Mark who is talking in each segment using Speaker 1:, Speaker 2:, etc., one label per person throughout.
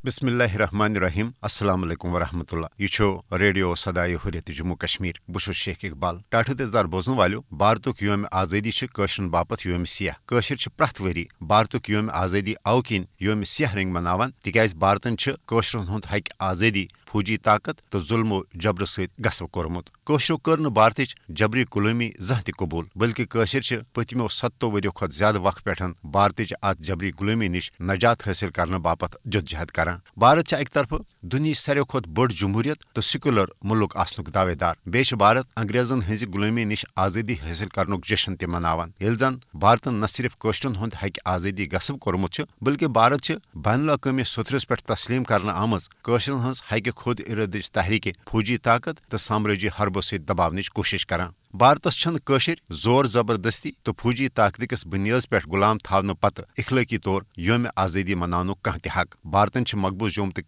Speaker 1: بسم اللہ الرحمن الرحیم السلام علیکم ورحمۃ اللہ یہ ریڈیو صدائے حریت جموں کشمیر بس شیخ اقبال ٹاٹھ دار بوزن والو بھارتک یوم آزادی کشرن باپت یوم سیاہ کشر پریت وری بھارتک یوم آزادی او کن یوم سیاہ رنگ مناوان تکیاز بھارتن کشرن ہند حق آزادی فوجی طاقت تو ظلم و جبر ست غصب کورمت کشرو کر بھارتچ جبری غلامی زانہ تہ قبول بلکہ کشر پتمو 70 ؤریو کھت زیادہ وقت پہ بھارتچ ات جبری غلامی نش نجات حاصل کرنے باپت جدوجہد کران بھارت اکہ طرف دنیا ساروی کھت بڑ جمہوریت تو سیکولر ملک آسنک دعوے دار بیٚیہِ بھارت انگریزن ہز غلامی نش آزادی حاصل کرنک جشن تہ مناوان ییٚلہِ زن بھارتن نہ صرف کشرن ہند حق آزادی غصب کورمت بلکہ بھارت بین الاقوامی سترس پہ تسلیم کرنے آمژ کشرن ہز حق خود ارادچ تحریک فوجی طاقت تو سامرٲجی حربو ست دباونچ کوشش کران بھارتس چھن کشر زور زبردستی تو فوجی طاقت کس بنیاد پہ غلام تھاونہ پتہ اخلاقی طور یوم آزادی مناونک کانٛہہ تہ حق بھارتن مقبوض جوم تو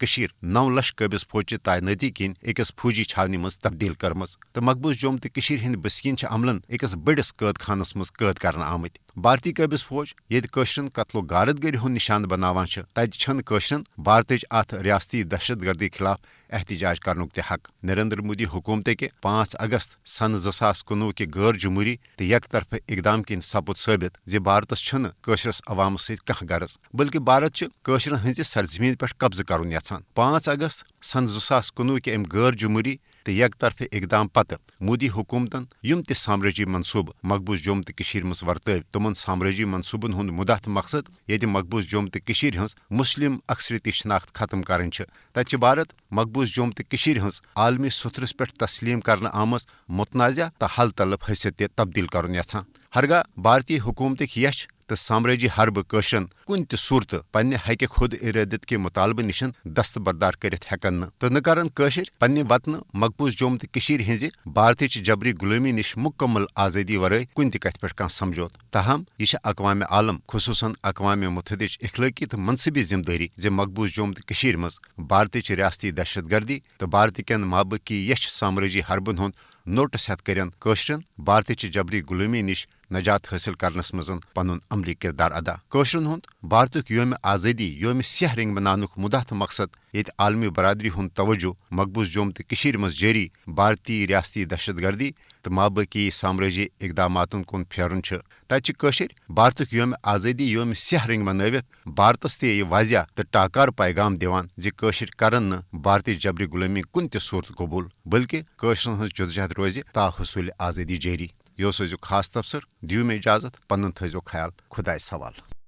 Speaker 1: 9 لچھ قٲبض فوجی تعیناتی کن أکس فوجی چھاونہ مز تبدیل کرمژ تو مقبوض جوم تو ہند بسکین عملن أکس بڑس قٲد خانس مز قٲد کرنے آمت بھارتی قٲبض فوج ییٚتہِ کشرن قتل و غارت گری ہند نشانہ بناوان تتہ چھن کشرن بھارتچ ات ریاستی دہشت گردی خلاف احتجاج کرنک تہ حق نریندر مودی حکومت کے 5 اگست سن 2019 کہ غیر جمہوری تو یک طرف اقدام کن سپد ثابت زِ بھارتس چھنہ کشرس عوام ست کانٛہہ غرض بلکہ بھارت کشرن ہنزِ سرزمین پہ قبضہ کرن یژھان 5 اگست سن 2019 کہ ام غیر جمہوری تو یک طرف اقدام پتہ مودی حکومتن یم تہ سامرٲجی منصوبہ مقبوض جوم تو مز ورتٲو تمن سامرٲجی منصوبن ہند مدعا تو مقصد ییٚتہِ مقبوض جوم تو ہنز مسلم اکثریتی شناخت ختم کرن تتہ بھارت مقبوض جوم تو ہنز عالمی سترس پہ تسلیم کرنے آمژ متنازع تو حل طلب حیثیت تہ تبدیل کرن یژھان ہرگاہ بھارتی حکومتک یش تو سامرٲجی حرب کشرن کن تہ صورت پنہ حق خود ارادت کے مطالبہ نشن دستبردار کرت ہیکن تو نہ کرن کشر پنہ وطن مقبوض جوم تو ہنزِ بھارتچ جبری غلامی نش مکمل آزادی ورائے کن تہ کتھ پہ سمجھوت تاہم یہ اقوام عالم خصوصاً اقوام متحدہ اخلاقی تو منصبی ذمہ داری زِ مقبوض جوم تو مز بھارتچ ریاستی دہشت گردی تو بھارت کین مابقی یش سامرٲجی حربن ہند نوٹس ہیتھ کرن کشرن بھارتچ جبری غلامی نش نجات حاصل کرنس مز پنن عملی کردار ادا کشرن ہند بھارتک یوم آزادی یوم سیاہ رنگ مناونک مدعا تو مقصد ییٚتہِ عالمی برادری ہند توجہ مقبوض جوم تو مز جاری بھارتی ریاستی دہشت گردی تو مابقی سامرٲجی اقدامات کن پھیرن تتہ کشر بھارتک یوم آزادی یوم سیاہ رنگ منٲوتھ بھارتس تہ یہ واضح تو ٹاکار پیغام دیوان زِ کشر کرن نہ بھارتی جبری غلامی کن تہ صورت قبول بلکہ کشرن ہز جدوجہد روزِ تا حصول آزادی جاری یہ خاص تبصر دیو میں اجازت پنن تھٲیزیو خیال خدایس حوالہ